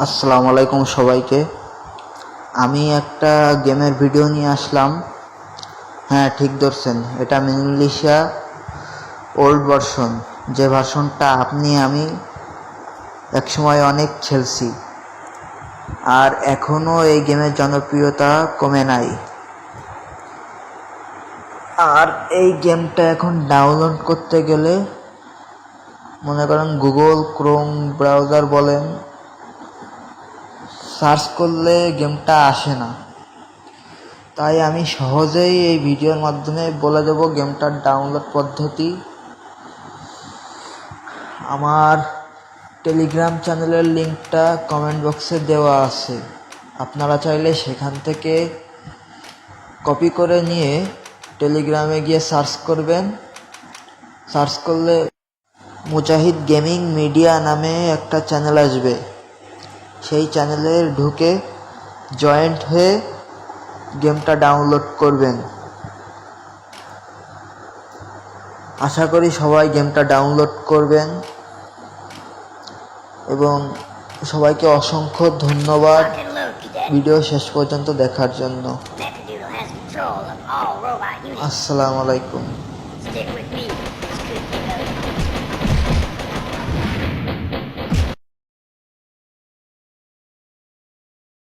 আসসালামু আলাইকুম সবাইকে। আমি একটা গেমের ভিডিও নিয়ে আসলাম। হ্যাঁ, ঠিক ধরছেন, এটা মিনিলিশিয়া ওল্ড ভার্সন, যে ভার্সনটা আমি একসময় অনেক খেলছি, আর এখনও এই গেমের জনপ্রিয়তা কমে নাই। আর এই গেমটা এখন ডাউনলোড করতে গেলে মনে করেন গুগল ক্রোম ব্রাউজার বলেন, সার্চ করলে গেমটা আসে না। তাই আমি সহজেই এই ভিডিওর মাধ্যমে বলে দেব গেমটার ডাউনলোড পদ্ধতি। আমার টেলিগ্রাম চ্যানেলের লিঙ্কটা কমেন্ট বক্সে দেওয়া আছে, আপনারা চাইলে সেখান থেকে কপি করে নিয়ে টেলিগ্রামে গিয়ে সার্চ করবেন। সার্চ করলে মুজাহিদ গেমিং মিডিয়া নামে একটা চ্যানেল আসবে, সেই চ্যানেলে ঢুকে জয়েন্ট হয়ে গেমটা ডাউনলোড করবেন। আশা করি সবাই গেমটা ডাউনলোড করবেন এবং সবাইকে অসংখ্য ধন্যবাদ ভিডিও শেষ পর্যন্ত দেখার জন্য। আসসালামু আলাইকুম।